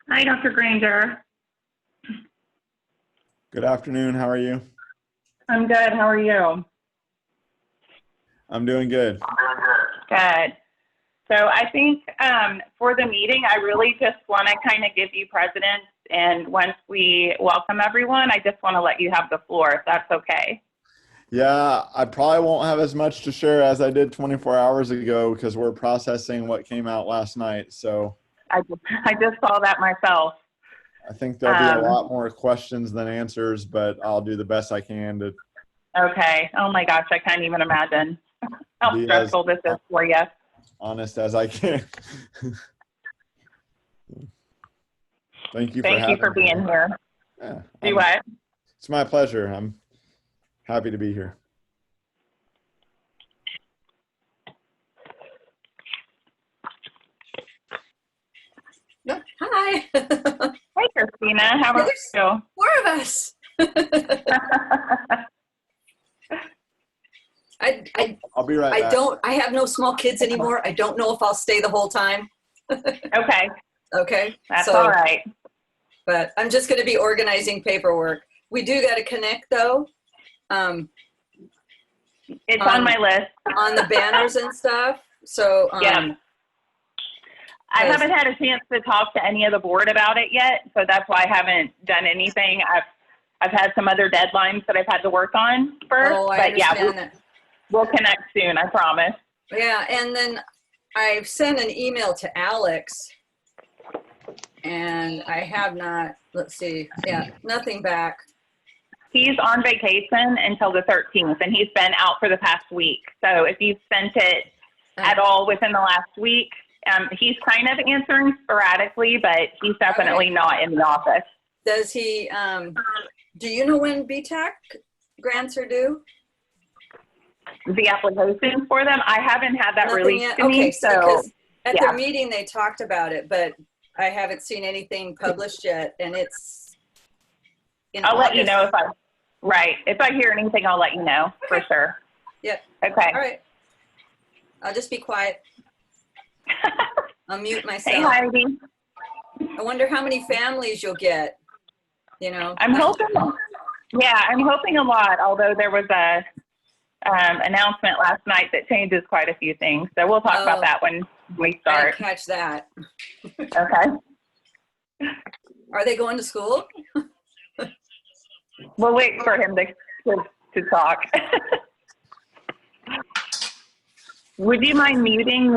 Hi, Dr. Granger. Good afternoon. How are you? I'm good. How are you? I'm doing good. Good. So I think for the meeting, I really just want to kind of give you precedence. And once we welcome everyone, I just want to let you have the floor, if that's okay. Yeah, I probably won't have as much to share as I did 24 hours ago because we're processing what came out last night. So I just saw that myself. I think there'll be a Um, lot more questions than answers, but I'll do the best I can to okay. Oh my gosh, I can't even imagine how be as stressful this is for you. honest as I can. Thank you for Thank you for having me. being here. Yeah, Do what? it's my pleasure. I'm happy to be here. Hi. Hey, Christina. How are There's you? four of us. I'll be right I back. don't, I have no small kids anymore. I don't know if I'll stay the whole time. Okay, Okay. that's all right. But I'm just going to be organizing paperwork. We do got to connect though. It's on my list. On the banners and stuff. So, Yeah. I haven't had a chance to talk to any of the board about it yet, so that's why I haven't done anything. I've had some other deadlines that I've had to work on first, I but yeah, understand that. we'll connect soon, I promise. Yeah. And then I've sent an email to Alex and I have not, let's see. Yeah. Nothing back. He's on vacation until the 13th, and he's been out for the past week. So if you've sent it at all within the last week, he's kind of answering sporadically, but he's definitely not in the office. Does he, do you know when BTAC grants are due? The applications for them, I haven't had that Nothing released yet? to me. Okay, So because at yeah. their meeting they talked about it, but I haven't seen anything published yet, and it's in I'll August. let you know if I hear anything, I'll let you know for sure. Yep. Okay. All right. I'll just be quiet. I'll mute myself. Hey, Heidi. I wonder how many families you'll get, you know. I'm hoping a lot, although there was a announcement last night that changes quite a few things. So we'll talk about that when we I start. didn't catch that. Okay. Are they going to school? We'll wait for him to talk. Would you mind muting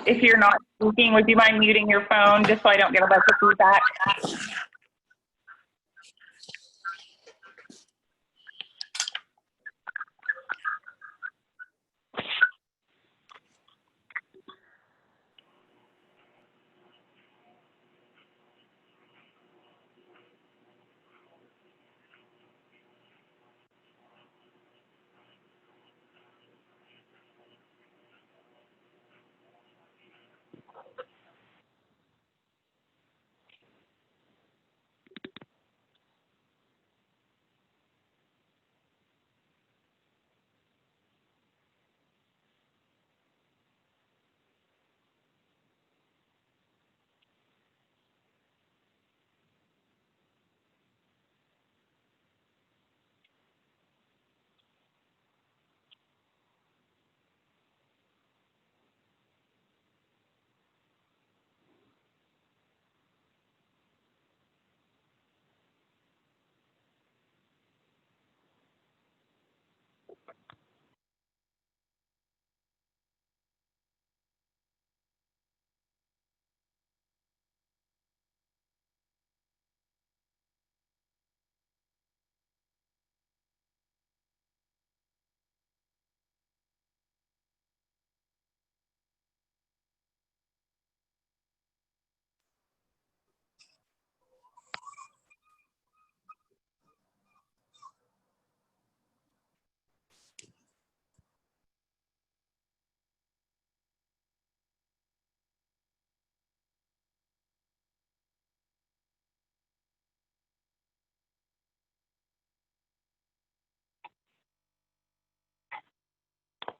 if you're not speaking, would you mind muting your phone just so I don't get a bunch of feedback?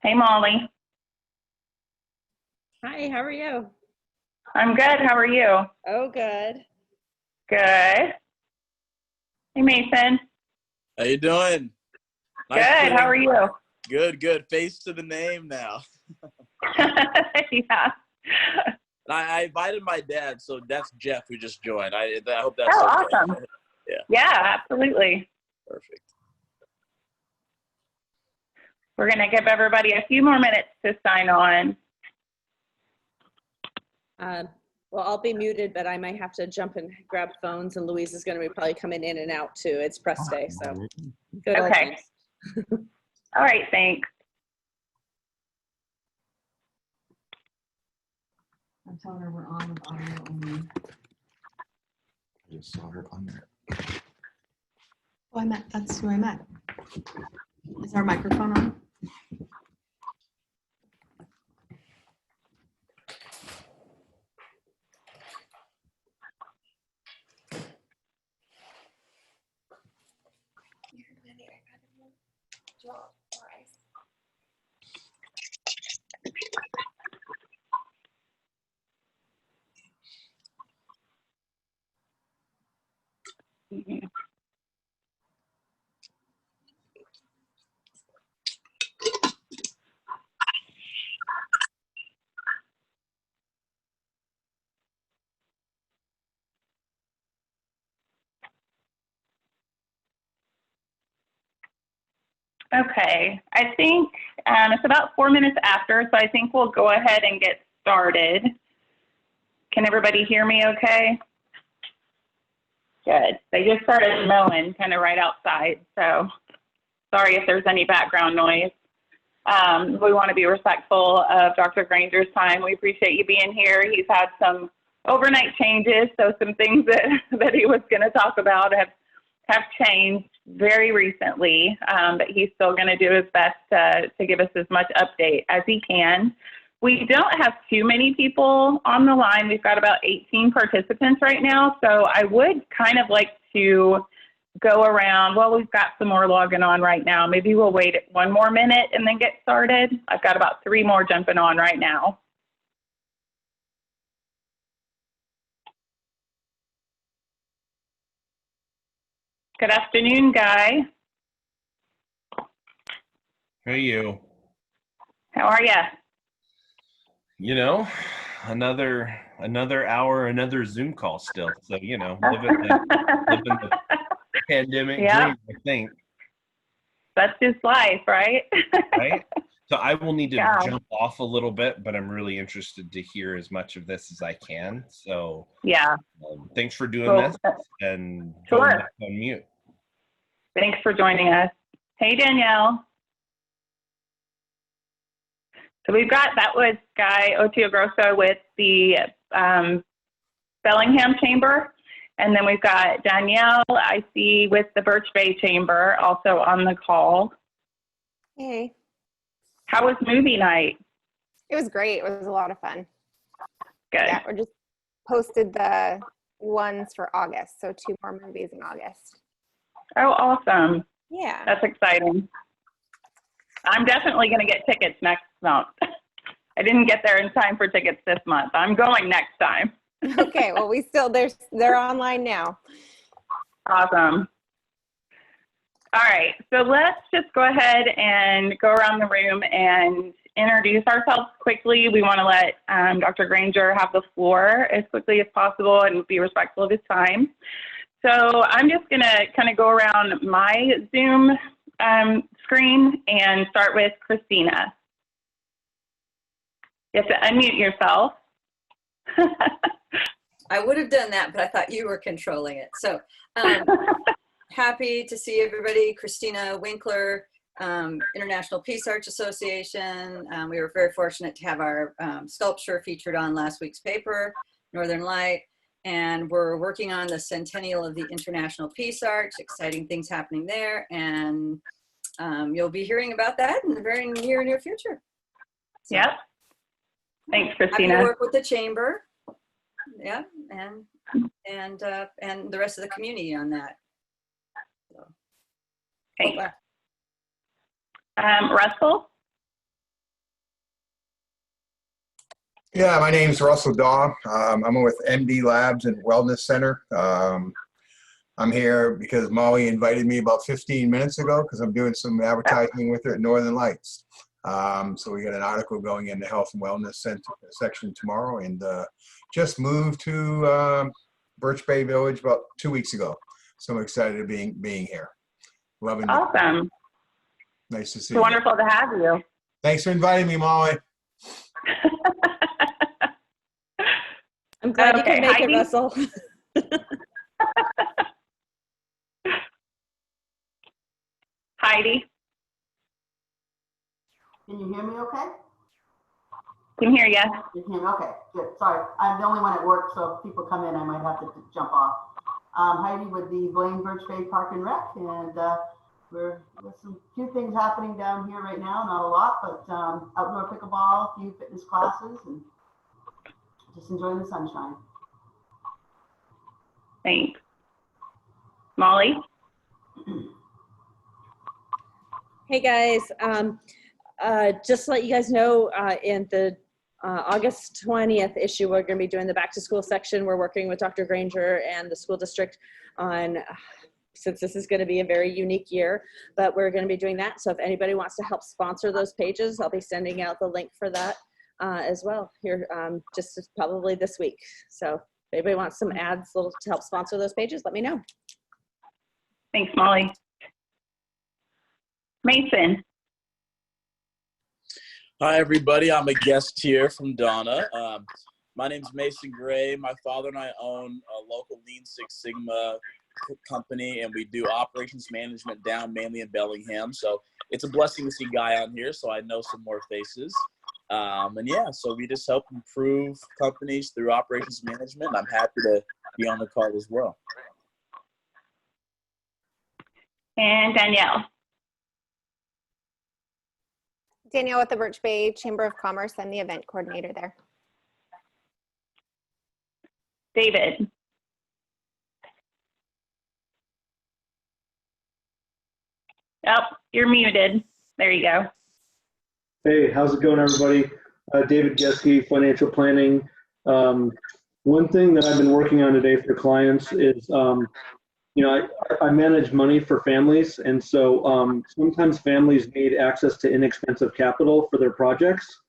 Hey, Molly. Hi, how are you? I'm good. How are you? Oh, good. Good. Hey, Mason. How you doing? Good. How are you? Good, good. Face to the name now. Yeah. I invited my dad, so that's Jeff who just joined. I hope that's Oh, okay. awesome. Yeah, absolutely. Perfect. We're going to give everybody a few more minutes to sign on. Well, I'll be muted, but I might have to jump and grab phones, and Louise is going to be probably coming in and out too. It's press day, so good old Okay. times. All right, thanks. I'm telling her we're on with audio only. I just saw her on there. Oh, that's who I met. Is our microphone on? Mhm. Okay, I think it's about 4 minutes after, so I think we'll go ahead and get started. Can everybody hear me okay? Good. They just started mowing kind of right outside, so sorry if there's any background noise. We want to be respectful of Dr. Granger's time. We appreciate you being here. He's had some overnight changes, so some things that he was going to talk about have changed very recently, but he's still going to do his best to give us as much update as he can. We don't have too many people on the line. We've got about 18 participants right now, so I would kind of like to go around. Well, we've got some more logging on right now. Maybe we'll wait 1 more minute and then get started. I've got about 3 more jumping on right now. Good afternoon, Guy. Hey, you. How are you? You know, another hour, another Zoom call still. So, you know, living the pandemic Yeah. dream, I think. That's just life, right? Right? So I will need to Yeah. jump off a little bit, but I'm really interested to hear as much of this as I can. So Yeah. Thanks for doing Cool. this and Sure. going back on mute. Thanks for joining us. Hey, Danielle. So that was Guy Occhiogrosso with the Bellingham Chamber. And then we've got Danielle, I see, with the Birch Bay Chamber, also on the call. Hey, How was movie night? it was great. It was a lot of fun. Good. Yeah, we just posted the ones for August, so 2 more movies in August. Oh, awesome. Yeah. That's exciting. I'm definitely going to get tickets next month. I didn't get there in time for tickets this month. I'm going next time. Okay, well, they're online now. Awesome. All right, so let's just go ahead and go around the room and introduce ourselves quickly. We want to let Dr. Granger have the floor as quickly as possible and be respectful of his time. So I'm just going to kind of go around my Zoom screen and start with Christina. You have to unmute yourself. I would have done that, but I thought you were controlling it. So happy to see everybody. Christina Winkler, International Peace Arch Association. We were very fortunate to have our sculpture featured on last week's paper, Northern Light. And we're working on the centennial of the International Peace Arch. Exciting things happening there. And you'll be hearing about that in the very near future. So, Yep. Thanks, Christina. happy to work with the chamber. Yeah, and the rest of the community on that. So. Thanks. Russell? Yeah, my name's Russell Daw. I'm with MD Labs and Wellness Center. I'm here because Molly invited me about 15 minutes ago because I'm doing some advertising with her at Northern Lights. So we got an article going in the Health and Wellness Center section tomorrow, and just moved to Birch Bay Village about 2 weeks ago. So I'm excited to being here. Loving it. Awesome. Nice to see It's you. wonderful to have you. Thanks for inviting me, Molly. I'm glad you Okay, can make Heidi? it, Russell. Heidi, Can you hear me okay? can hear you. You can, okay, good. Sorry, I'm the only one at work, so if people come in, I might have to jump off. Heidi with the Blaine Birch Bay Park and Rec, and there's some few things happening down here right now, not a lot, but outdoor pickleball, a few fitness classes, and just enjoying the sunshine. Thanks. Molly? Hey guys, just to let you guys know, in the August 20th issue, we're going to be doing the back to school section. We're working with Dr. Granger and the school district on, since this is going to be a very unique year, but we're going to be doing that. So if anybody wants to help sponsor those pages, I'll be sending out the link for that as well here, just probably this week. So if anybody wants some ads to help sponsor those pages, let me know. Thanks, Molly. Mason? Hi, everybody. I'm a guest here from Donna. My name's Mason Gray. My father and I own a local Lean Six Sigma company, and we do operations management down mainly in Bellingham. So it's a blessing to see Guy on here, so I know some more faces. And yeah, so we just help improve companies through operations management. I'm happy to be on the call as well. And Danielle? Danielle with the Birch Bay Chamber of Commerce. I'm the event coordinator there. David? Oh, you're muted. There you go. Hey, how's it going, everybody? David Geske, financial planning. One thing that I've been working on today for clients is, I manage money for families, and so sometimes families need access to inexpensive capital for their projects,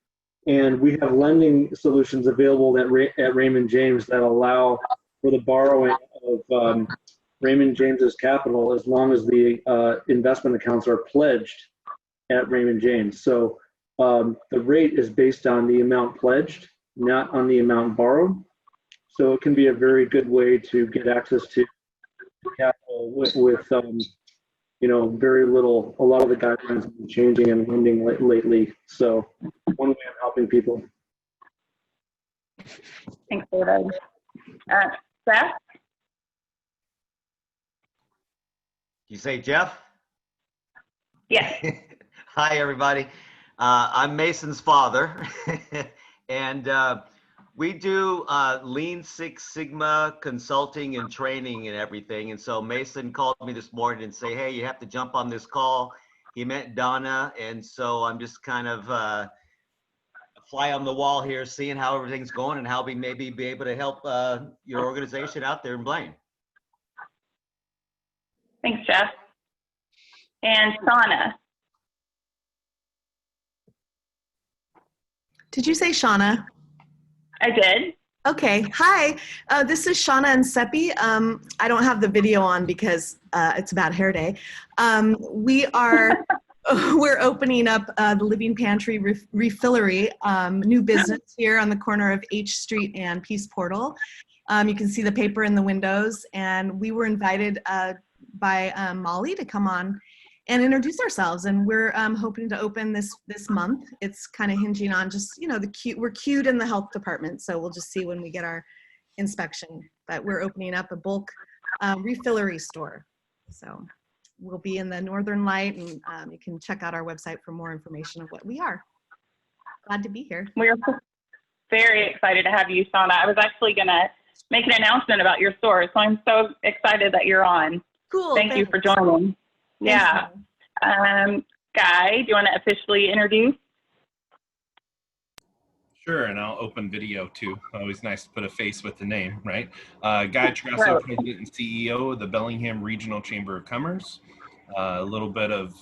and we have lending solutions available at Raymond James that allow for the borrowing of Raymond James's capital as long as the investment accounts are pledged at Raymond James. So the rate is based on the amount pledged, not on the amount borrowed. So it can be a very good way to get access to capital with very little. A lot of the guidelines have been changing and lending lately. So one way of helping people. Thanks, David. Seth? You say Jeff? Yes. Hi, everybody. I'm Mason's father, and we do Lean Six Sigma consulting and training and everything. And so Mason called me this morning and say, hey, you have to jump on this call. He met Donna, and so I'm just kind of a fly on the wall here, seeing how everything's going and how we maybe be able to help your organization out there in Blaine. Thanks, Jeff. And Shawna? Did you say Shawna? I did. Okay. Hi. This is Shawna and Seppi. I don't have the video on because it's about hair day. We're opening up the Living Pantry Refillery, new business here on the corner of H Street and Peace Portal. You can see the paper in the windows, and we were invited by Molly to come on and introduce ourselves, and we're hoping to open this month. It's kind of hinging on just, we're queued in the health department, so we'll just see when we get our inspection. But we're opening up a bulk refillery store. So we'll be in the Northern Light, and you can check out our website for more information of what we are. Glad to be here. We're very excited to have you, Shawna. I was actually going to make an announcement about your store, so I'm so excited that you're on. Cool. Thank you for joining. Yeah. Guy, do you want to officially introduce? Sure, and I'll open video too. Always nice to put a face with the name, right? Guy Trasso, Right. President and CEO of the Bellingham Regional Chamber of Commerce. A little bit of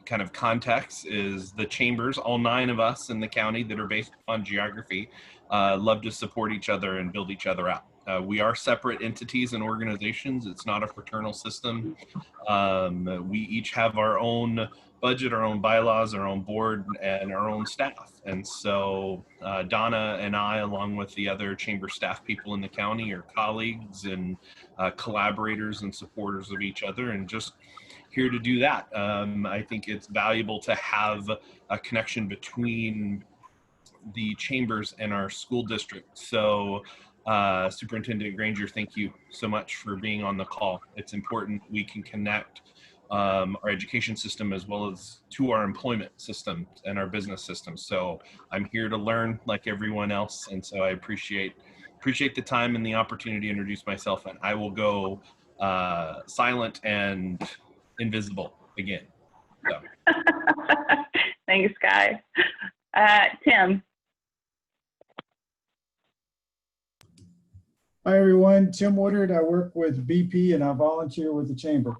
kind of context is the chambers, all 9 of us in the county that are based on geography, love to support each other and build each other out. We are separate entities and organizations. It's not a fraternal system. We each have our own budget, our own bylaws, our own board, and our own staff. And so Donna and I, along with the other chamber staff people in the county, are colleagues and collaborators and supporters of each other, and just here to do that. I think it's valuable to have a connection between the chambers and our school district. So Superintendent Granger, thank you so much for being on the call. It's important we can connect our education system as well as to our employment system and our business system. So I'm here to learn like everyone else. And so I appreciate the time and the opportunity to introduce myself, and I will go silent and invisible again. So. Thanks, Guy. Tim. Hi, everyone. Tim Woodard. I work with BP and I volunteer with the chamber.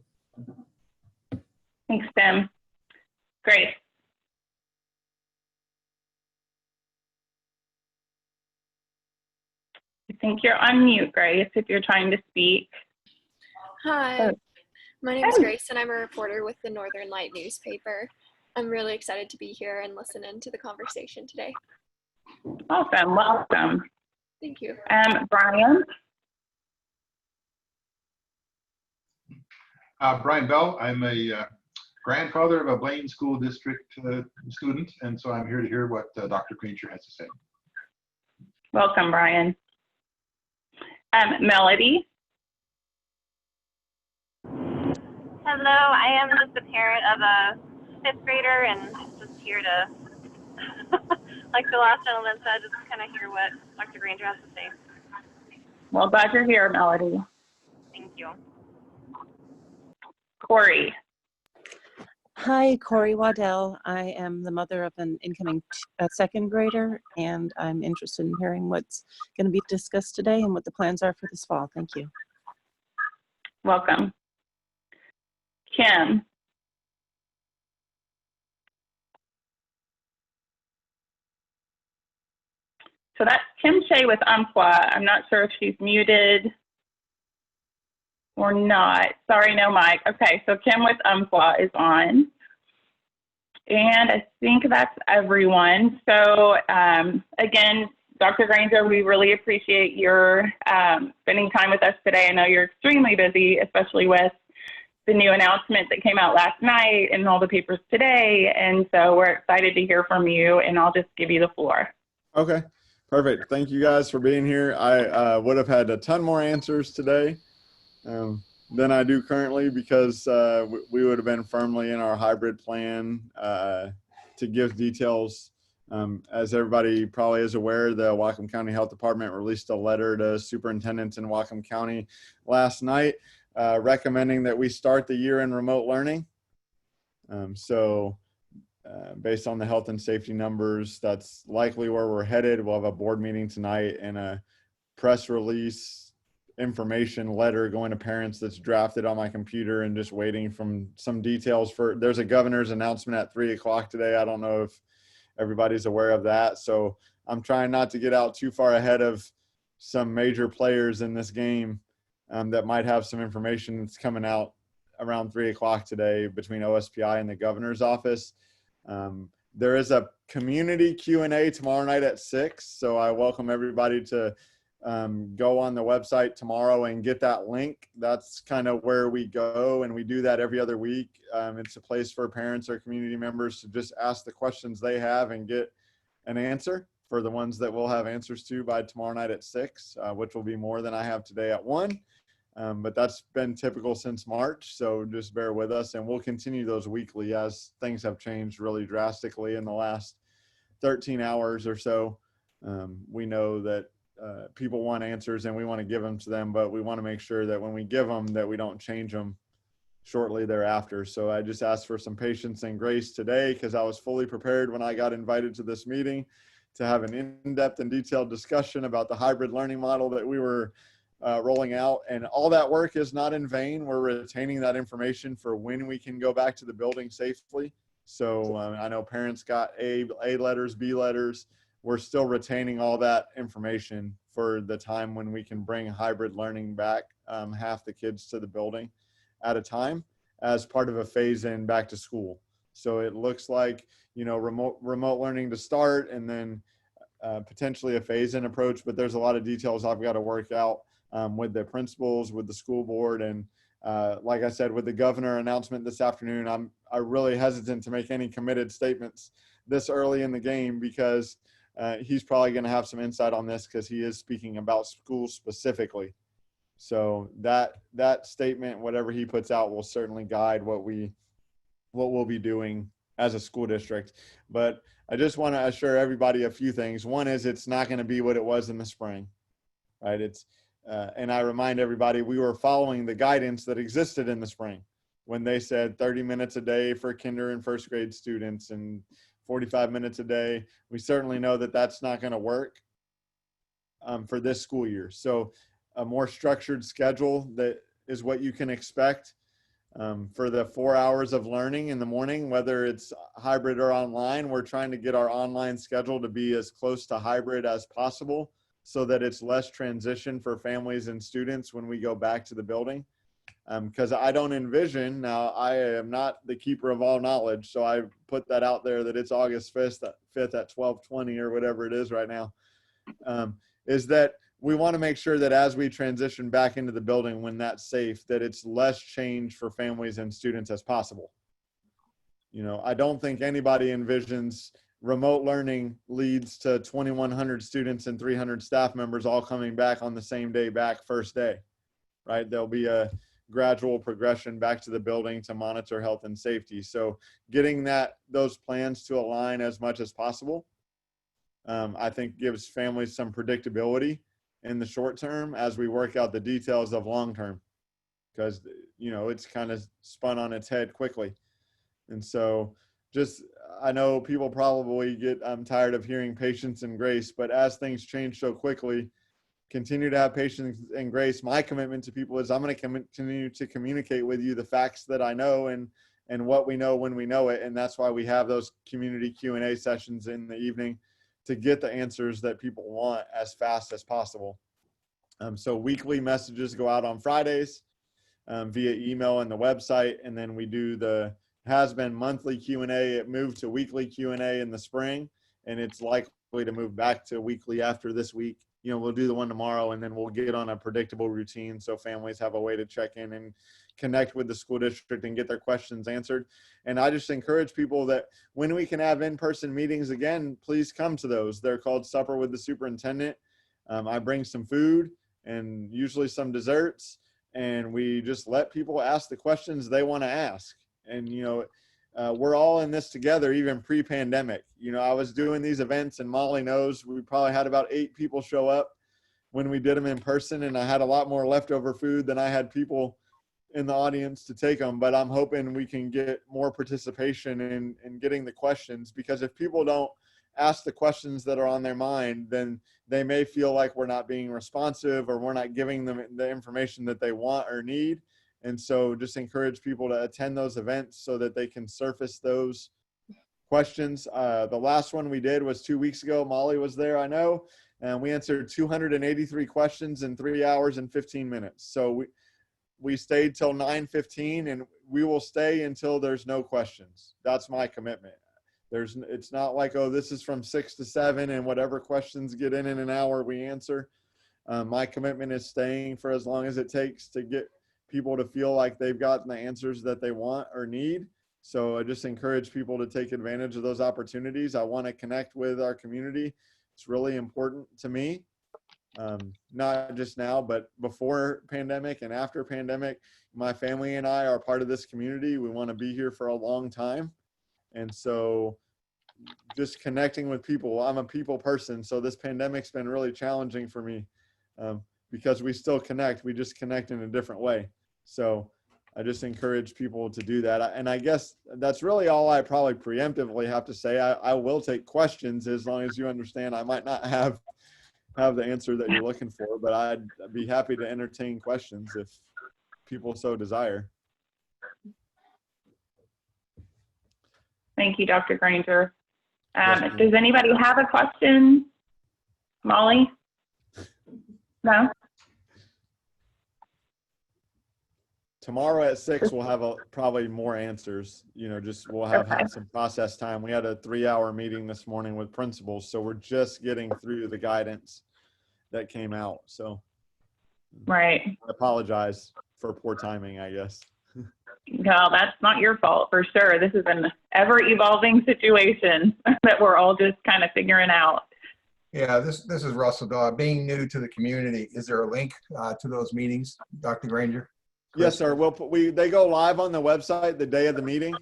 Thanks, Tim. Great. I think you're on mute, Grace, if you're trying to speak. Hi, my name is Grace and I'm a reporter with the Northern Light newspaper. I'm really excited to be here and listen in to the conversation today. Awesome. Welcome. Thank you. Brian. Brian Bell. I'm a grandfather of a Blaine School District student, and so I'm here to hear what Dr. Granger has to say. Welcome, Brian. Melody. Hello, I am just a parent of a 5th grader and just here to, like the last gentleman said, just kind of hear what Dr. Granger has to say. Well, glad you're here, Melody. Thank you. Corey. Hi, Corey Waddell. I am the mother of an incoming 2nd grader, and I'm interested in hearing what's going to be discussed today and what the plans are for this fall. Thank you. Welcome. Kim. So that's Kim Shea with Umpqua. I'm not sure if she's muted or not. Sorry, no mic. Okay, so Kim with Umpqua is on. And I think that's everyone. So again, Dr. Granger, we really appreciate your spending time with us today. I know you're extremely busy, especially with the new announcement that came out last night and all the papers today. And so we're excited to hear from you, and I'll just give you the floor. Okay, perfect. Thank you guys for being here. I would have had a ton more answers today than I do currently, because we would have been firmly in our hybrid plan to give details. As everybody probably is aware, the Whatcom County Health Department released a letter to superintendents in Whatcom County last night recommending that we start the year in remote learning. Based on the health and safety numbers, that's likely where we're headed. We'll have a board meeting tonight and a press release information letter going to parents that's drafted on my computer, and just waiting from some details for, there's a governor's announcement at 3 o'clock today. I don't know if everybody's aware of that. So I'm trying not to get out too far ahead of some major players in this game that might have some information that's coming out around 3 o'clock today between OSPI and the governor's office. There is a community Q&A tomorrow night at 6. So I welcome everybody to go on the website tomorrow and get that link. That's kind of where we go, and we do that every other week. It's a place for parents or community members to just ask the questions they have and get an answer for the ones that we'll have answers to by tomorrow night at 6, which will be more than I have today at 1. But that's been typical since March, so just bear with us, and we'll continue those weekly as things have changed really drastically in the last 13 hours or so. We know that people want answers and we want to give them to them, but we want to make sure that when we give them that we don't change them shortly thereafter. So I just asked for some patience and grace today, because I was fully prepared when I got invited to this meeting, to have an in-depth and detailed discussion about the hybrid learning model that we were rolling out. And all that work is not in vain. We're retaining that information for when we can go back to the building safely. So I know parents got A letters, B letters. We're still retaining all that information for the time when we can bring hybrid learning back, half the kids to the building at a time as part of a phase in back to school. So it looks like, you know, remote learning to start, and then potentially a phase in approach, but there's a lot of details I've got to work out with the principals, with the school board, and like I said, with the governor announcement this afternoon, I'm really hesitant to make any committed statements this early in the game, because he's probably going to have some insight on this because he is speaking about schools specifically. So that statement, whatever he puts out, will certainly guide what we'll be doing as a school district. But I just want to assure everybody a few things. One is it's not going to be what it was in the spring, right? And I remind everybody, we were following the guidance that existed in the spring when they said 30 minutes a day for kinder and first grade students and 45 minutes a day. We certainly know that that's not going to work for this school year. So a more structured schedule that is what you can expect for the 4 hours of learning in the morning, whether it's hybrid or online. We're trying to get our online schedule to be as close to hybrid as possible, so that it's less transition for families and students when we go back to the building. Because I don't envision, now I am not the keeper of all knowledge, so I put that out there that it's August 5th at 12:20 or whatever it is right now, is that we want to make sure that as we transition back into the building, when that's safe, that it's less change for families and students as possible. You know, I don't think anybody envisions remote learning leads to 2,100 students and 300 staff members all coming back on the same day back first day, right? There'll be a gradual progression back to the building to monitor health and safety. So getting those plans to align as much as possible, I think gives families some predictability in the short term as we work out the details of long term, because, you know, it's kind of spun on its head quickly. And so I know people probably get tired of hearing patience and grace, but as things change so quickly, continue to have patience and grace. My commitment to people is I'm going to continue to communicate with you the facts that I know and what we know when we know it. And that's why we have those community Q&A sessions in the evening, to get the answers that people want as fast as possible. So weekly messages go out on Fridays via email and the website. And then we do has been monthly Q&A. It moved to weekly Q&A in the spring, and it's likely to move back to weekly after this week. You know, we'll do the one tomorrow, and then we'll get on a predictable routine so families have a way to check in and connect with the school district and get their questions answered. And I just encourage people that when we can have in-person meetings again, please come to those. They're called Supper with the Superintendent. I bring some food and usually some desserts, and we just let people ask the questions they want to ask. And, you know, we're all in this together, even pre-pandemic. You know, I was doing these events, and Molly knows we probably had about 8 people show up when we did them in person, and I had a lot more leftover food than I had people in the audience to take them. But I'm hoping we can get more participation in getting the questions, because if people don't ask the questions that are on their mind, then they may feel like we're not being responsive or we're not giving them the information that they want or need. And so just encourage people to attend those events so that they can surface those questions. The last one we did was 2 weeks ago. Molly was there, I know, and we answered 283 questions in 3 hours and 15 minutes. So we stayed till 9:15, and we will stay until there's no questions. That's my commitment. It's not like, oh, this is from 6 to 7 and whatever questions get in an hour we answer. My commitment is staying for as long as it takes to get people to feel like they've gotten the answers that they want or need. So I just encourage people to take advantage of those opportunities. I want to connect with our community. It's really important to me, not just now, but before pandemic and after pandemic. My family and I are part of this community. We want to be here for a long time. And so just connecting with people. I'm a people person, so this pandemic's been really challenging for me because we still connect. We just connect in a different way. So I just encourage people to do that. And I guess that's really all I probably preemptively have to say. I will take questions as long as you understand I might not have the answer that you're looking for, but I'd be happy to entertain questions if people so desire. Thank you, Dr. Granger. Does anybody have a question? Molly? No? Tomorrow at 6, we'll have probably more answers. We'll have had some process time. We had a 3-hour meeting this morning with principals, so we're just getting through the guidance that came out. So, right. I apologize for poor timing, I guess. No, that's not your fault for sure. This is an ever-evolving situation that we're all just kind of figuring out. Yeah, this is Russell Daw. Being new to the community, is there a link to those meetings, Dr. Granger? Yes, sir. They go live on the website the day of the meeting.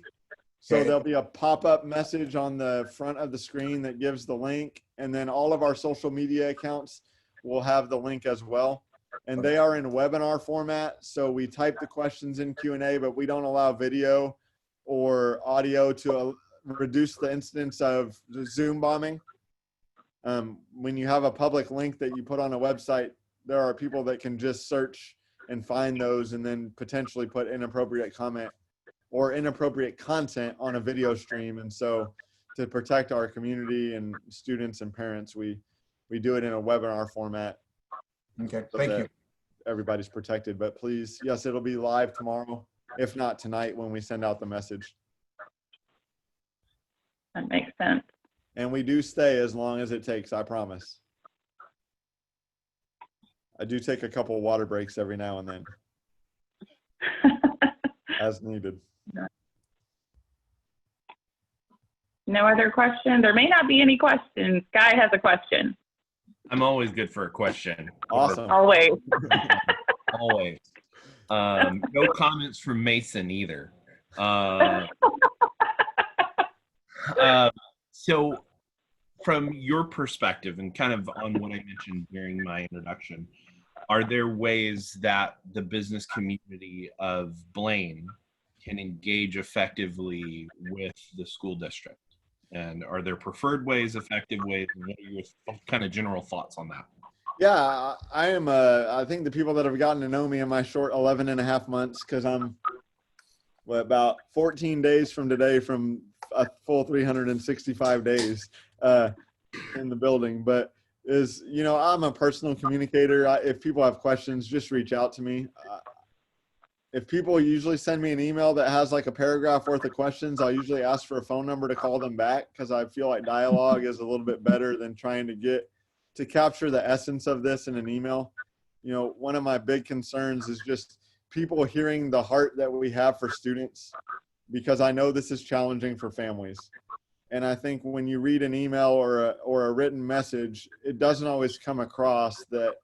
So Okay. there'll be a pop-up message on the front of the screen that gives the link. And then all of our social media accounts will have the link as well. And they are in webinar format. So we type the questions in Q&A, but we don't allow video or audio to reduce the incidence of Zoom bombing. When you have a public link that you put on a website, there are people that can just search and find those and then potentially put inappropriate comment or inappropriate content on a video stream. And so to protect our community and students and parents, we do it in a webinar format. Okay, so thank that you. Everybody's protected, but please, yes, it'll be live tomorrow, if not tonight when we send out the message. That makes sense. And we do stay as long as it takes, I promise. I do take a couple of water breaks every now and then as needed. No other questions? There may not be any questions. Guy has a question. I'm always good for a question. Awesome. Always. Always. No comments from Mason either. So from your perspective and kind of on what I mentioned during my introduction, are there ways that the business community of Blaine can engage effectively with the school district? And are there preferred ways, effective ways? And what are your kind of general thoughts on that? Yeah, I think the people that have gotten to know me in my short 11 and a half months, because I'm about 14 days from today from a full 365 days in the building, but I'm a personal communicator. If people have questions, just reach out to me. If people usually send me an email that has like a paragraph worth of questions, I'll usually ask for a phone number to call them back, because I feel like dialogue is a little bit better than trying to capture the essence of this in an email. One of my big concerns is just people hearing the heart that we have for students, because I know this is challenging for families. And I think when you read an email or a written message, it doesn't always come across that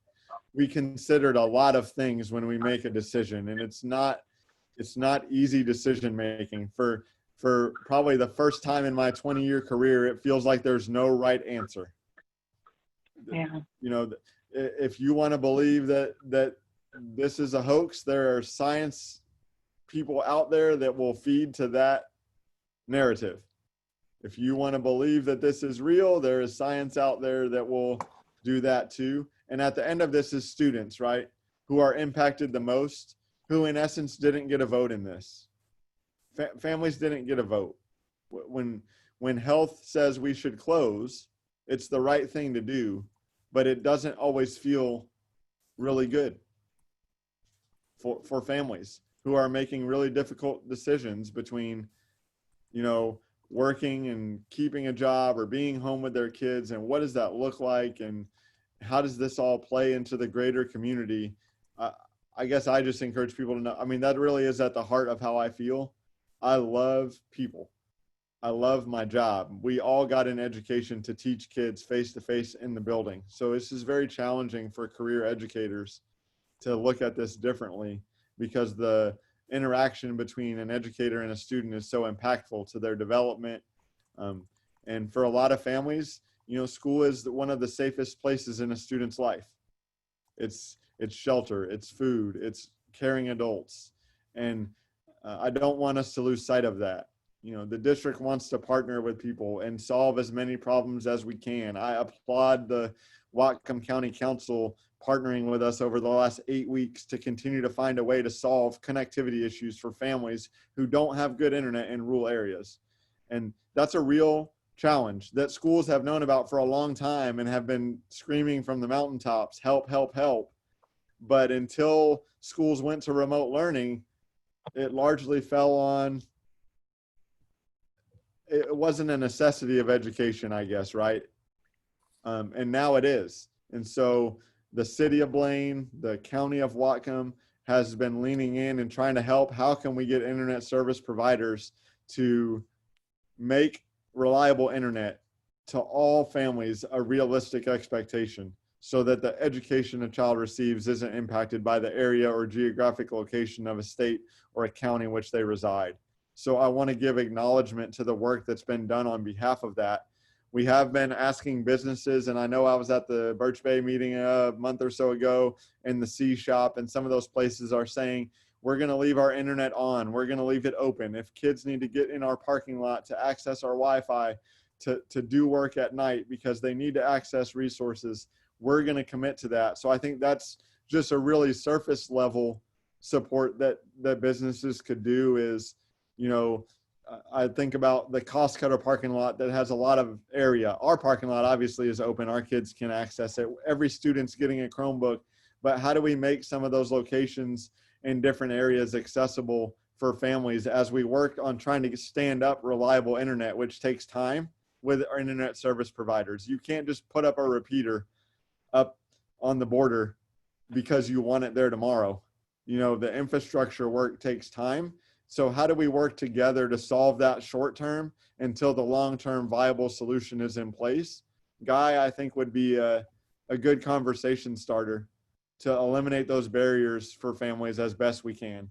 we considered a lot of things when we make a decision. And it's not easy decision making. For probably the first time in my 20-year career, it feels like there's no right answer. Yeah. If you want to believe that this is a hoax, there are science people out there that will feed to that narrative. If you want to believe that this is real, there is science out there that will do that too. And at the end of this is students, right, who are impacted the most, who in essence didn't get a vote in this. Families didn't get a vote. When health says we should close, it's the right thing to do, but it doesn't always feel really good for families who are making really difficult decisions between, working and keeping a job or being home with their kids, and what does that look like, and how does this all play into the greater community? I guess I just encourage people to know, that really is at the heart of how I feel. I love people. I love my job. We all got an education to teach kids face-to-face in the building. So this is very challenging for career educators to look at this differently, because the interaction between an educator and a student is so impactful to their development. And for a lot of families, school is one of the safest places in a student's life. It's shelter, it's food, it's caring adults. And I don't want us to lose sight of that. You know, the district wants to partner with people and solve as many problems as we can. I applaud the Whatcom County Council partnering with us over the last 8 weeks to continue to find a way to solve connectivity issues for families who don't have good internet in rural areas. And that's a real challenge that schools have known about for a long time and have been screaming from the mountaintops, help, help, help. But until schools went to remote learning, it largely fell on, it wasn't a necessity of education, I guess, right? And now it is. And so the city of Blaine, the county of Whatcom has been leaning in and trying to help. How can we get internet service providers to make reliable internet to all families a realistic expectation so that the education a child receives isn't impacted by the area or geographic location of a state or a county in which they reside. So I want to give acknowledgement to the work that's been done on behalf of that. We have been asking businesses, and I know I was at the Birch Bay meeting a month or so ago in the C shop, and some of those places are saying, we're going to leave our internet on. We're going to leave it open. If kids need to get in our parking lot to access our Wi-Fi to do work at night because they need to access resources, we're going to commit to that. So I think that's just a really surface level support that businesses could do is, you know, I think about the cost cutter parking lot that has a lot of area. Our parking lot obviously is open. Our kids can access it. Every student's getting a Chromebook, but how do we make some of those locations in different areas accessible for families as we work on trying to stand up reliable internet, which takes time with our internet service providers. You can't just put up a repeater up on the border because you want it there tomorrow. You know, the infrastructure work takes time. So how do we work together to solve that short term until the long-term viable solution is in place? Guy, I think would be a good conversation starter to eliminate those barriers for families as best we can.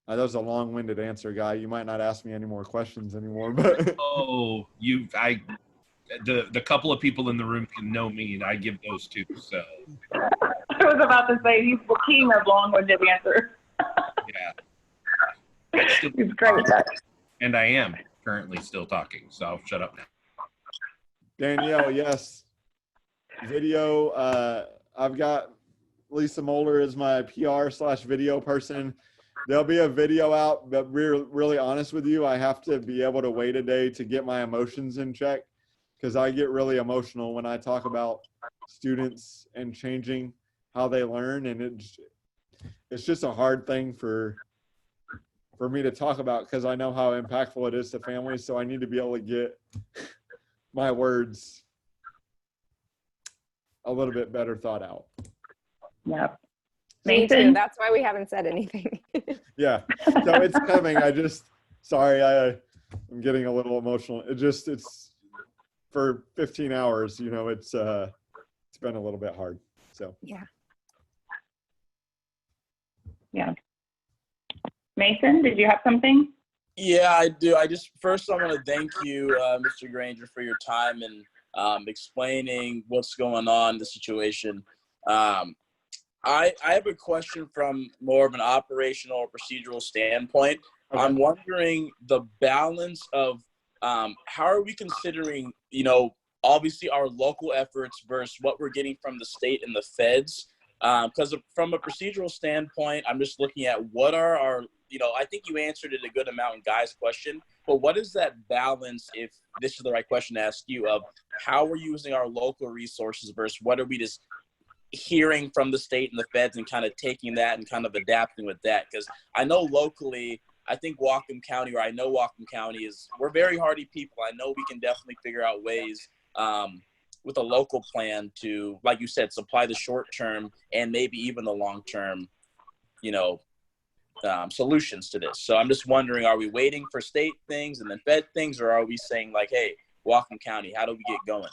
That was a long-winded answer, Guy. You might not ask me any more questions anymore, but oh, the couple of people in the room can know me, and I give those too. So I was about to say he's the king of long-winded answers. yeah, He's great. And I am currently still talking, so I'll shut up now. Danielle, yes. Video. I've got Lisa Molder as my PR/video person. There'll be a video out, but we're really honest with you. I have to be able to wait a day to get my emotions in check because I get really emotional when I talk about students and changing how they learn. And it's just a hard thing for me to talk about because I know how impactful it is to families. So I need to be able to get my words a little bit better thought out. Yep. Me Mason? too. That's why we haven't said anything. Yeah. So it's coming. Sorry, I'm getting a little emotional. It's for 15 hours, you know, it's been a little bit hard. So yeah. Yeah. Mason, did you have something? Yeah, I do. I want to thank you, Mr. Granger, for your time and explaining what's going on, the situation. I have a question from more of an operational or procedural standpoint. Okay. I'm wondering the balance of how are we considering, you know, obviously our local efforts versus what we're getting from the state and the feds. Because from a procedural standpoint, I'm just looking at what are our, you know, I think you answered it a good amount in Guy's question, but what is that balance, if this is the right question to ask you, of how we're using our local resources versus what are we just hearing from the state and the feds and kind of taking that and kind of adapting with that? Because I know locally, I think Whatcom County, or I know Whatcom County we're very hardy people. I know we can definitely figure out ways with a local plan to, like you said, supply the short term and maybe even the long term, you know, solutions to this. So I'm just wondering, are we waiting for state things and then fed things, or are we saying like, hey, Whatcom County, how do we get going?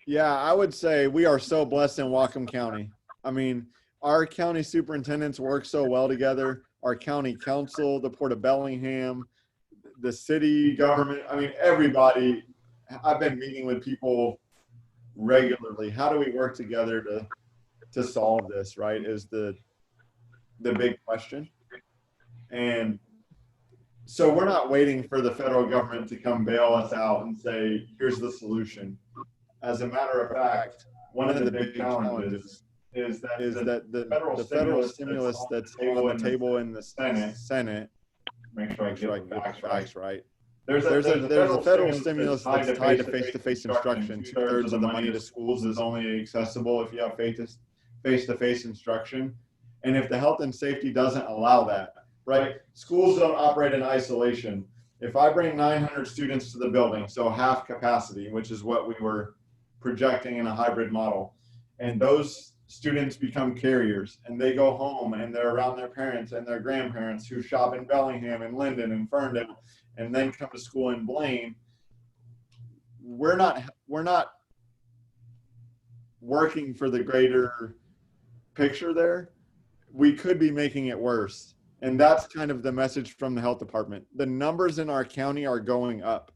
Yeah, I would say we are so blessed in Whatcom County. I mean, our county superintendents work so well together. Our county council, the Port of Bellingham, the city government. I mean, everybody. I've been meeting with people regularly. How do we work together to solve this, right? Is the the big question. And so we're not waiting for the federal government to come bail us out and say, here's the solution. As a matter of fact, one of the big challenges is that the federal stimulus that's on the table in the Senate, make sure I get the facts right. There's a federal stimulus that's tied to face-to-face instruction. 2/3 of the money to schools is only accessible if you have face-to-face instruction. And if the health and safety doesn't allow that, right? Schools don't operate in isolation. If I bring 900 students to the building, so half capacity, which is what we were projecting in a hybrid model, and those students become carriers and they go home and they're around their parents and their grandparents who shop in Bellingham and Linden and Ferndale and then come to school in Blaine, we're not working for the greater picture there. We could be making it worse. And that's kind of the message from the health department. The numbers in our county are going up.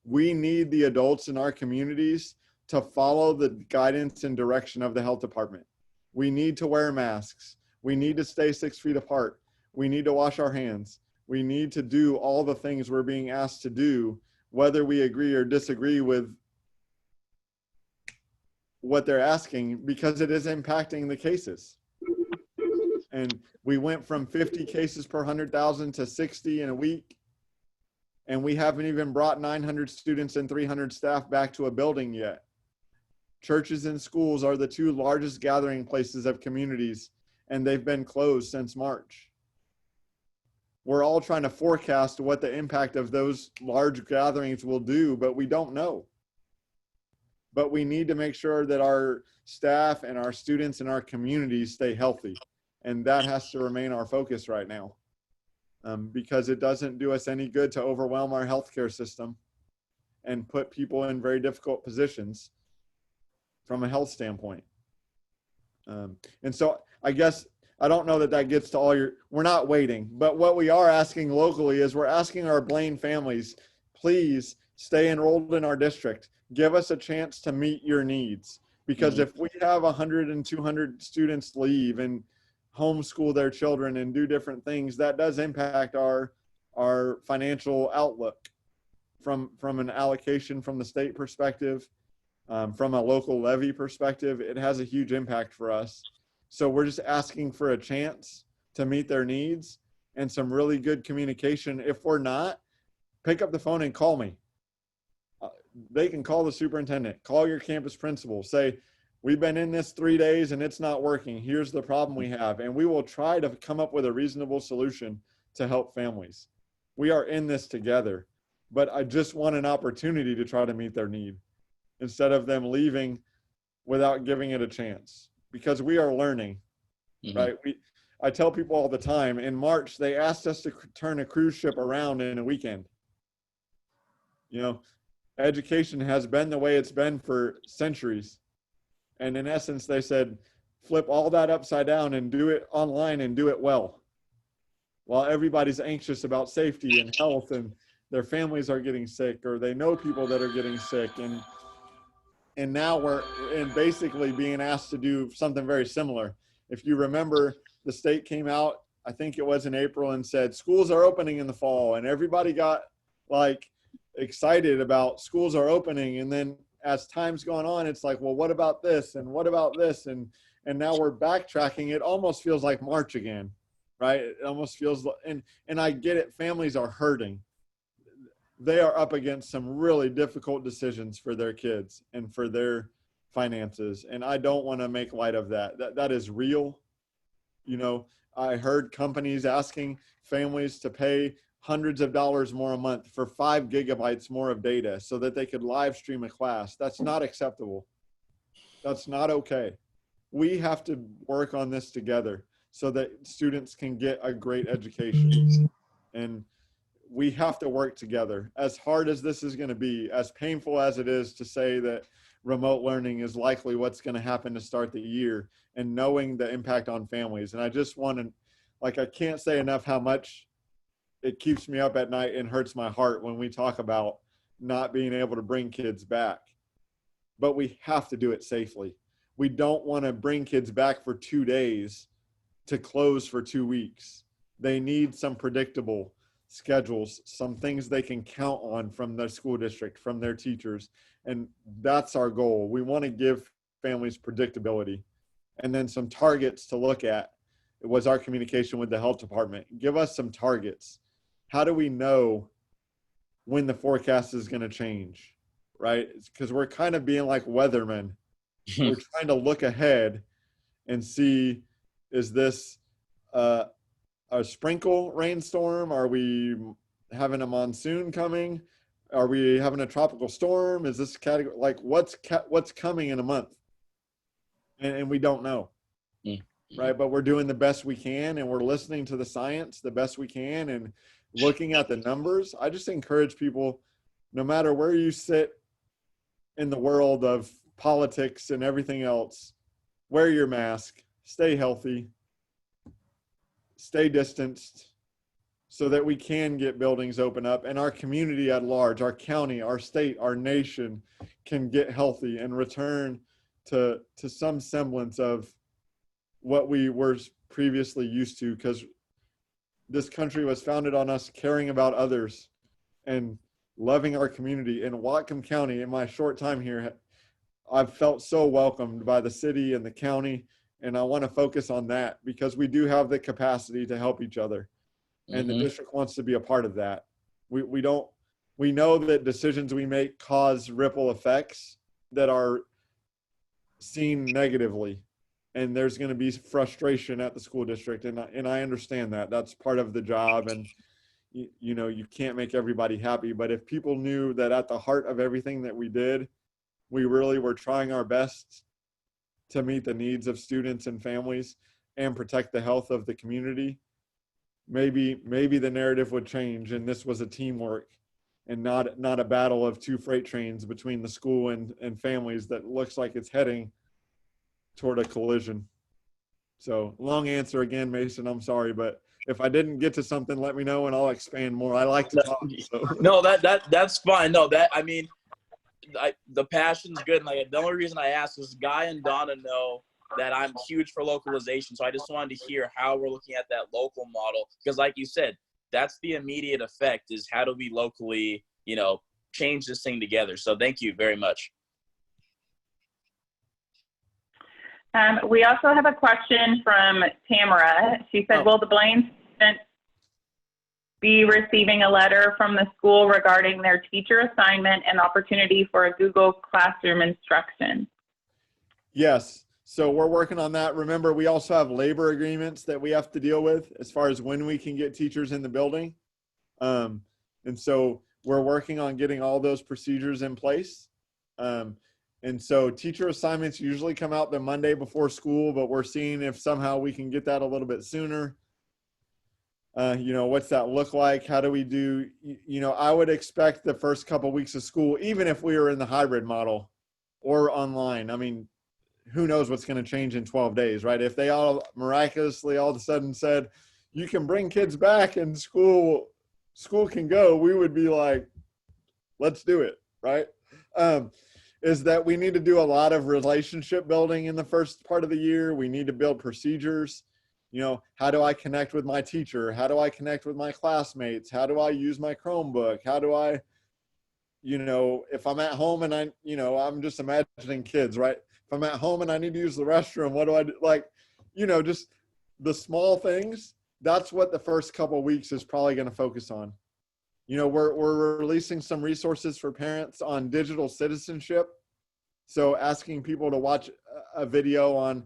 We need the adults in our communities to follow the guidance and direction of the health department. We need to wear masks. We need to stay 6 feet apart. We need to wash our hands. We need to do all the things we're being asked to do, whether we agree or disagree with what they're asking, because it is impacting the cases. And we went from 50 cases per 100,000 to 60 in a week. And we haven't even brought 900 students and 300 staff back to a building yet. Churches and schools are the 2 largest gathering places of communities, and they've been closed since March. We're all trying to forecast what the impact of those large gatherings will do, but we don't know. But we need to make sure that our staff and our students and our communities stay healthy. And that has to remain our focus right now, because it doesn't do us any good to overwhelm our healthcare system and put people in very difficult positions from a health standpoint. And so I guess, I don't know that that gets to all your, we're not waiting, but what we are asking locally is we're asking our Blaine families, please stay enrolled in our district. Give us a chance to meet your needs. Because if we have 100 and 200 students leave and homeschool their children and do different things, that does impact our financial outlook from an allocation from the state perspective, from a local levy perspective. It has a huge impact for us. So we're just asking for a chance to meet their needs and some really good communication. If we're not, pick up the phone and call me. They can call the superintendent, call your campus principal, say, we've been in this 3 days and it's not working. Here's the problem we have. And we will try to come up with a reasonable solution to help families. We are in this together, but I just want an opportunity to try to meet their need instead of them leaving without giving it a chance, because we are learning, right? I tell people all the time, in March, they asked us to turn a cruise ship around in a weekend. You know, education has been the way it's been for centuries. And in essence, they said, flip all that upside down and do it online and do it well. While everybody's anxious about safety and health and their families are getting sick or they know people that are getting sick. And now we're basically being asked to do something very similar. If you remember, the state came out, I think it was in April, and said schools are opening in the fall. And everybody got like excited about schools are opening. And then as time's gone on, it's like, well, what about this? And what about this? And now we're backtracking. It almost feels like March again, right? It almost feels like, and I get it. Families are hurting. They are up against some really difficult decisions for their kids and for their finances. And I don't want to make light of that. That is real. You know, I heard companies asking families to pay hundreds of dollars more a month for 5 gigabytes more of data so that they could live stream a class. That's not acceptable. That's not okay. We have to work on this together so that students can get a great education. And we have to work together. As hard as this is going to be, as painful as it is to say that remote learning is likely what's going to happen to start the year, and knowing the impact on families. And I just want to, like, I can't say enough how much it keeps me up at night and hurts my heart when we talk about not being able to bring kids back. But we have to do it safely. We don't want to bring kids back for 2 days to close for 2 weeks. They need some predictable schedules, some things they can count on from their school district, from their teachers. And that's our goal. We want to give families predictability, and then some targets to look at. It was our communication with the health department. Give us some targets. How do we know when the forecast is going to change, right? Because we're kind of being like weathermen. We're trying to look ahead and see, is this a sprinkle rainstorm? Are we having a monsoon coming? Are we having a tropical storm? Is this category, like what's coming in a month? And we don't know, right? But we're doing the best we can, and we're listening to the science the best we can and looking at the numbers. I just encourage people, no matter where you sit in the world of politics and everything else, wear your mask, stay healthy, stay distanced, so that we can get buildings open up and our community at large, our county, our state, our nation can get healthy and return to some semblance of what we were previously used to, because this country was founded on us caring about others and loving our community. In Whatcom County, in my short time here, I've felt so welcomed by the city and the county, and I want to focus on that because we do have the capacity to help each other, and the district wants to be a part of that. We know that decisions we make cause ripple effects that are seen negatively, and there's going to be frustration at the school district, and I understand that. That's part of the job, and you know, you can't make everybody happy, but if people knew that at the heart of everything that we did, we really were trying our best to meet the needs of students and families and protect the health of the community, maybe the narrative would change, and this was a teamwork and not a battle of two freight trains between the school and families that looks like it's heading toward a collision. So long answer again, Mason, I'm sorry, but if I didn't get to something, let me know and I'll expand more. I like to talk. So. No, that's fine. No, I mean, the passion's good. And like, the only reason I asked is Guy and Donna know that I'm huge for localization. So I just wanted to hear how we're looking at that local model. Because like you said, that's the immediate effect, is how do we locally, you know, change this thing together. So thank you very much. We also have a question from Tamara. She said, will the Blaine students be receiving a letter from the school regarding their teacher assignment and opportunity for a Google Classroom instruction? Yes. So we're working on that. Remember, we also have labor agreements that we have to deal with as far as when we can get teachers in the building. And so we're working on getting all those procedures in place. And so teacher assignments usually come out the Monday before school, but we're seeing if somehow we can get that a little bit sooner. You know, what's that look like? How do we do, you know, I would expect the first couple of weeks of school, even if we were in the hybrid model or online, I mean, who knows what's going to change in 12 days, right? If they all miraculously all of a sudden said, you can bring kids back and school can go, we would be like, let's do it, right? Is that we need to do a lot of relationship building in the first part of the year. We need to build procedures. You know, how do I connect with my teacher? How do I connect with my classmates? How do I use my Chromebook? How do I, you know, if I'm at home and I'm just imagining kids, right? If I'm at home and I need to use the restroom, what do I do? Like, you know, just the small things. That's what the first couple of weeks is probably going to focus on. You know, we're releasing some resources for parents on digital citizenship. So asking people to watch a video on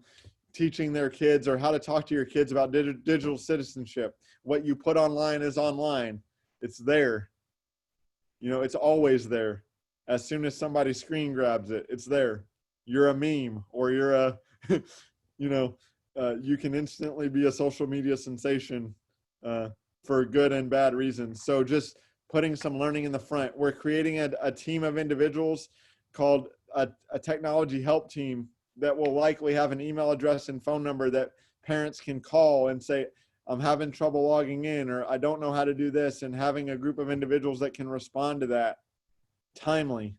teaching their kids or how to talk to your kids about digital citizenship. What you put online is online. It's there. You know, it's always there. As soon as somebody screen grabs it, it's there. You're a meme, or you're a, you know, you can instantly be a social media sensation for good and bad reasons. So just putting some learning in the front. We're creating a team of individuals called a technology help team that will likely have an email address and phone number that parents can call and say, I'm having trouble logging in, or I don't know how to do this, and having a group of individuals that can respond to that timely.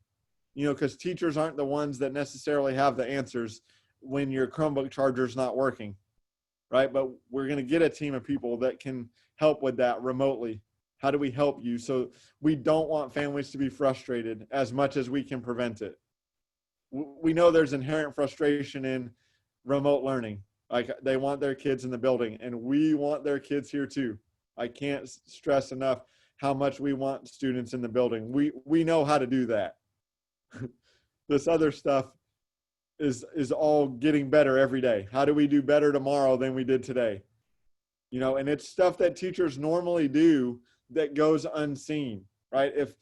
You know, because teachers aren't the ones that necessarily have the answers when your Chromebook charger is not working. right? But we're going to get a team of people that can help with that remotely. How do we help you? So we don't want families to be frustrated as much as we can prevent it. We know there's inherent frustration in remote learning. Like, they want their kids in the building, and we want their kids here too. I can't stress enough how much we want students in the building. We know how to do that. This other stuff is all getting better every day. How do we do better tomorrow than we did today? You know, and it's stuff that teachers normally do that goes unseen, right? If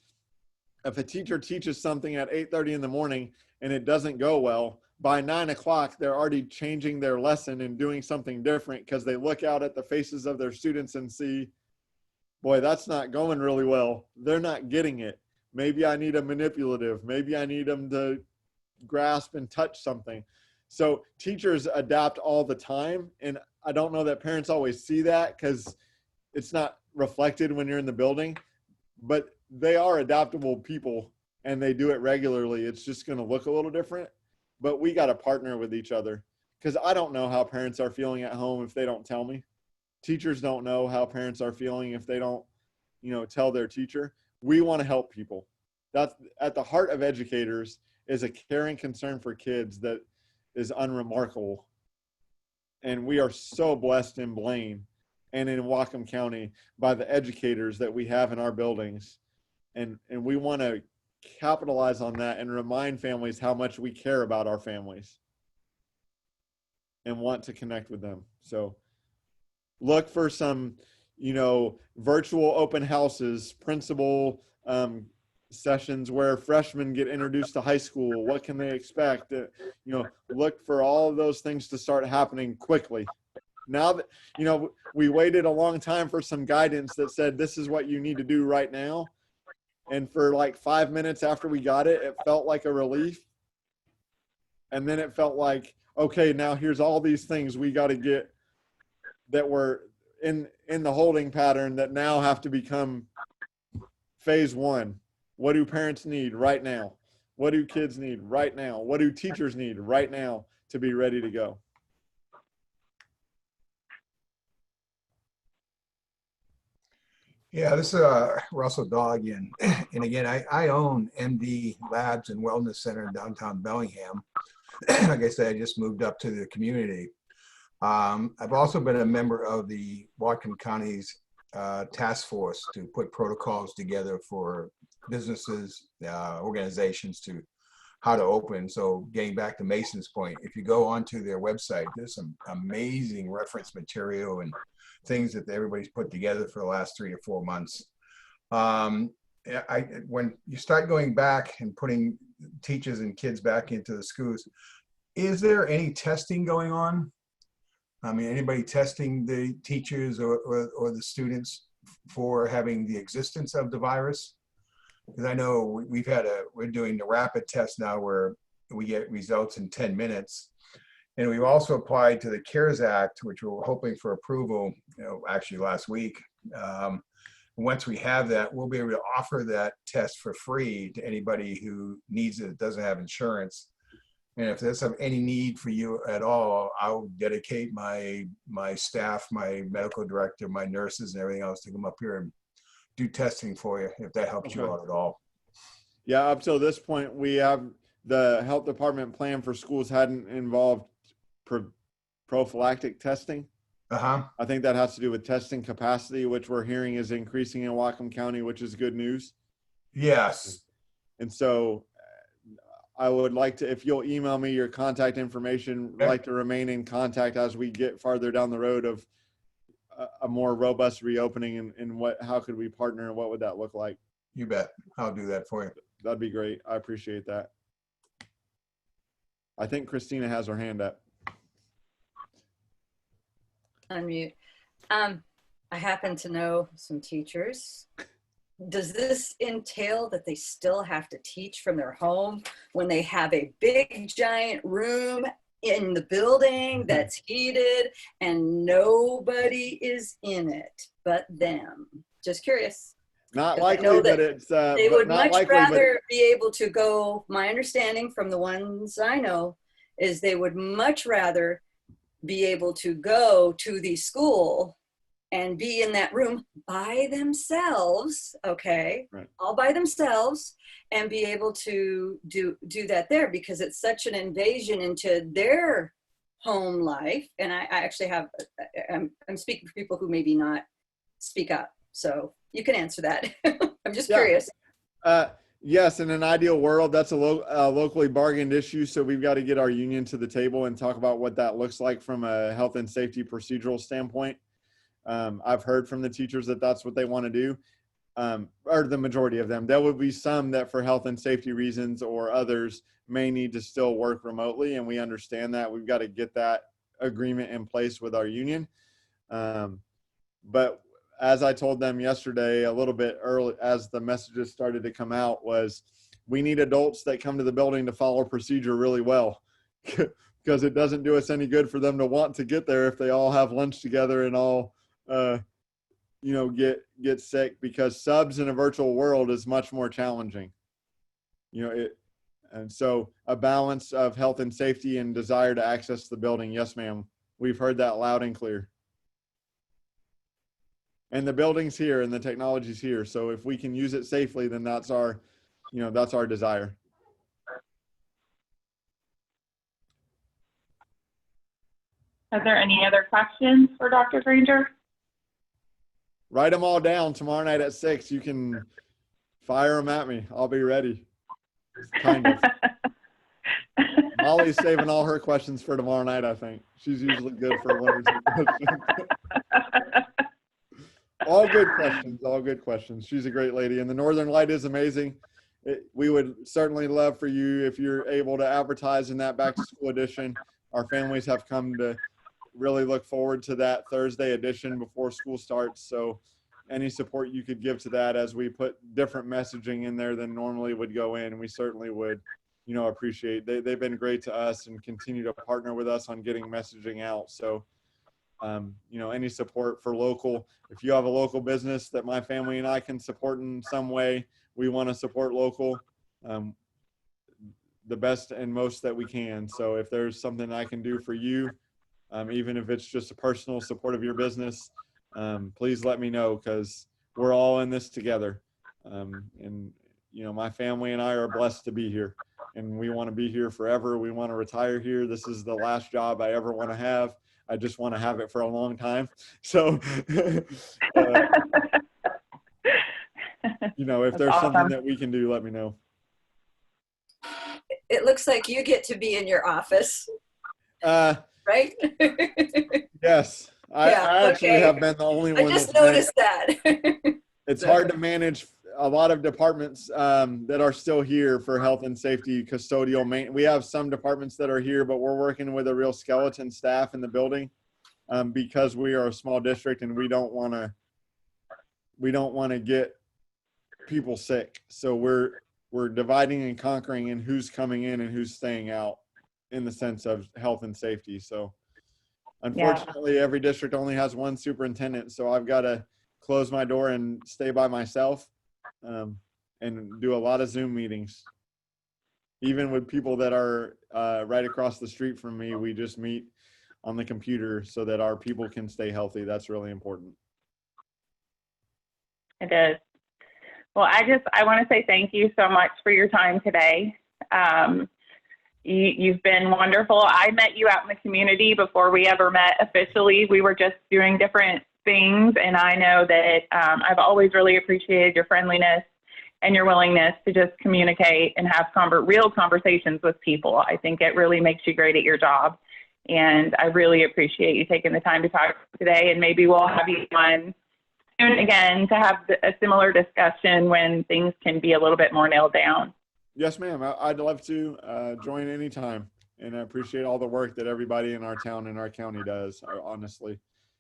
a teacher teaches something at 8:30 in the morning and it doesn't go well, by 9 o'clock, they're already changing their lesson and doing something different because they look out at the faces of their students and see, boy, that's not going really well. They're not getting it. Maybe I need a manipulative. Maybe I need them to grasp and touch something. So teachers adapt all the time. And I don't know that parents always see that because it's not reflected when you're in the building, but they are adaptable people and they do it regularly. It's just going to look a little different, but we got to partner with each other because I don't know how parents are feeling at home if they don't tell me. Teachers don't know how parents are feeling if they don't, you know, tell their teacher. We want to help people. That's at the heart of educators, is a caring concern for kids that is unremarkable. And we are so blessed in Blaine and in Whatcom County by the educators that we have in our buildings. And we want to capitalize on that and remind families how much we care about our families and want to connect with them. So look for some, you know, virtual open houses, principal sessions where freshmen get introduced to high school. What can they expect? You know, look for all of those things to start happening quickly. Now that, you know, we waited a long time for some guidance that said, this is what you need to do right now. And for like 5 minutes after we got it, it felt like a relief. And then it felt like, okay, now here's all these things we got to get that were in the holding pattern that now have to become phase one. What do parents need right now? What do kids need right now? What do teachers need right now to be ready to go? Yeah, this is Russell Daw again. And again, I own MD Labs and Wellness Center in downtown Bellingham. Like I said, I just moved up to the community. I've also been a member of the Whatcom County's task force to put protocols together for businesses, organizations to how to open. So getting back to Mason's point, if you go onto their website, there's some amazing reference material and things that everybody's put together for the last 3 to 4 months. When you start going back and putting teachers and kids back into the schools, is there any testing going on? I mean, anybody testing the teachers or the students for having the existence of the virus? Because I know we're doing the rapid test now where we get results in 10 minutes. And we've also applied to the CARES Act, which we're hoping for approval, actually last week. Once we have that, we'll be able to offer that test for free to anybody who needs it, doesn't have insurance. And if there's any need for you at all, I'll dedicate my staff, my medical director, my nurses and everything else to come up here and do testing for you, if that helps you out at all. Yeah, up till this point, we have the health department plan for schools hadn't involved prophylactic testing. I think that has to do with testing capacity, which we're hearing is increasing in Whatcom County, which is good news. Yes. And so I would like to, if you'll email me your contact information, I'd like to remain in contact as we get farther down the road of a more robust reopening and how could we partner and what would that look like? You bet. I'll do that for you. That'd be great. I appreciate that. I think Christina has her hand up. Unmute. I happen to know some teachers. Does this entail that they still have to teach from their home when they have a big giant room in the building that's heated and nobody is in it but them? Just curious. Not likely that it's they would much rather be able to go, my understanding from the ones I know is they would much rather be able to go to the school and be in that room by themselves, okay, Right. all by themselves, and be able to do that there, because it's such an invasion into their home life. And I actually have, I'm speaking for people who maybe not speak up. So you can answer that. I'm just curious. Yes, in an ideal world, that's a locally bargained issue. So we've got to get our union to the table and talk about what that looks like from a health and safety procedural standpoint. I've heard from the teachers that that's what they want to do, or the majority of them. There will be some that for health and safety reasons or others may need to still work remotely, and we understand that. We've got to get that agreement in place with our union. But as I told them yesterday, a little bit early, as the messages started to come out, was we need adults that come to the building to follow procedure really well, because it doesn't do us any good for them to want to get there if they all have lunch together and all, get sick, because subs in a virtual world is much more challenging. And so a balance of health and safety and desire to access the building. Yes, ma'am. We've heard that loud and clear. And the building's here and the technology's here. So if we can use it safely, then that's our desire. Are there any other questions for Dr. Granger? Write them all down. Tomorrow night at 6, you can fire them at me. I'll be ready. Kind of. Molly's saving all her questions for tomorrow night, I think. She's usually good for one or two questions. All good questions, all good questions. She's a great lady. And the Northern Light is amazing. We would certainly love for you, if you're able to advertise in that back to school edition. Our families have come to really look forward to that Thursday edition before school starts. So any support you could give to that, as we put different messaging in there than normally would go in, we certainly would, appreciate. They've been great to us and continue to partner with us on getting messaging out. So, any support for local, if you have a local business that my family and I can support in some way, we want to support local, the best and most that we can. So if there's something I can do for you, even if it's just a personal support of your business, please let me know, because we're all in this together. And my family and I are blessed to be here, and we want to be here forever. We want to retire here. This is the last job I ever want to have. I just want to have it for a long time. So, if there's something that we can do, let me know. It looks like you get to be in your office, right? Yes. I actually have been the only one. I just noticed that. It's hard to manage a lot of departments that are still here for health and safety, custodial maintenance. We have some departments that are here, but we're working with a real skeleton staff in the building because we are a small district, and we don't want to get people sick. So we're dividing and conquering in who's coming in and who's staying out in the sense of health and safety. So unfortunately, every district only has one superintendent. So I've got to close my door and stay by myself and do a lot of Zoom meetings. Even with people that are right across the street from me, we just meet on the computer so that our people can stay healthy. That's really important. It is. Well, I want to say thank you so much for your time today. You've been wonderful. I met you out in the community before we ever met officially. We were just doing different things, and I know that I've always really appreciated your friendliness and your willingness to just communicate and have real conversations with people. I think it really makes you great at your job, and I really appreciate you taking the time to talk today, and maybe we'll have you on soon again to have a similar discussion when things can be a little bit more nailed down. Yes, ma'am. I'd love to join anytime, and I appreciate all the work that everybody in our town and our county does. I honestly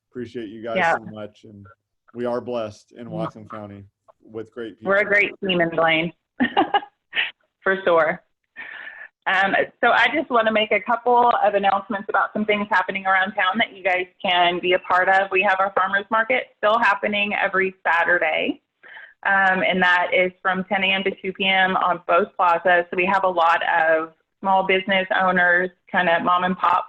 appreciate you guys so much, and we are blessed in Whatcom County with great people. We're a great team in Blaine, for sure. So I just want to make a couple of announcements about some things happening around town that you guys can be a part of. We have our farmers market still happening every Saturday, and that is from 10 a.m. to 2 p.m. on both plazas. So we have a lot of small business owners, kind of mom and pop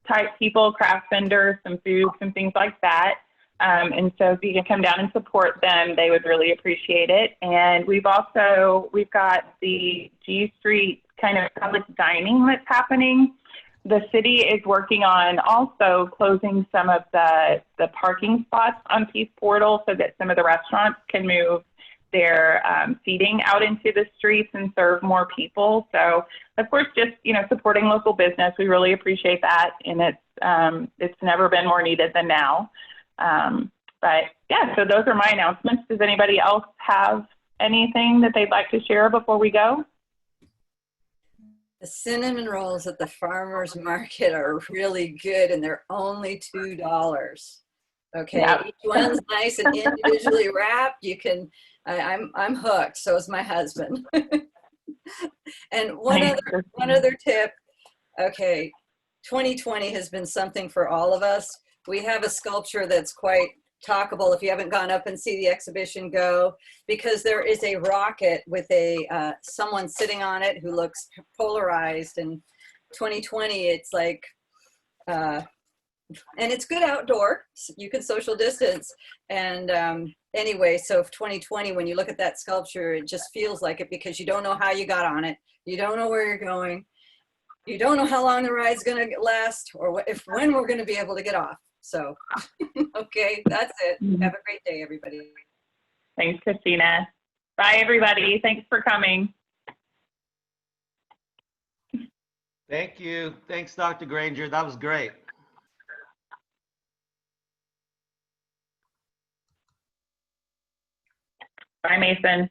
type people, craft vendors, some food, some things like that. And so if you can come down and support them, they would really appreciate it. And we've got the G Street kind of public dining that's happening. The city is working on also closing some of the parking spots on Peace Portal so that some of the restaurants can move their seating out into the streets and serve more people. So of course, just, supporting local business, we really appreciate that. And it's never been more needed than now. But yeah, so those are my announcements. Does anybody else have anything that they'd like to share before we go? The cinnamon rolls at the farmer's market are really good, and they're only $2. Okay, Yeah. Each one's nice and individually wrapped. You can, I'm hooked. So is my husband. And one other tip. Okay, 2020 has been something for all of us. We have a sculpture that's quite talkable. If you haven't gone up and see the exhibition, go, because there is a rocket with someone sitting on it who looks polarized. And 2020, it's like, and it's good outdoor. You can social distance. And anyway, so 2020, when you look at that sculpture, it just feels like it, because you don't know how you got on it. You don't know where you're going. You don't know how long the ride's going to last, or when we're going to be able to get off. So, okay, that's it. Have a great day, everybody. Thanks, Christina. Bye, everybody. Thanks for coming. Thank you. Thanks, Dr. Granger. That was great. Bye, Mason.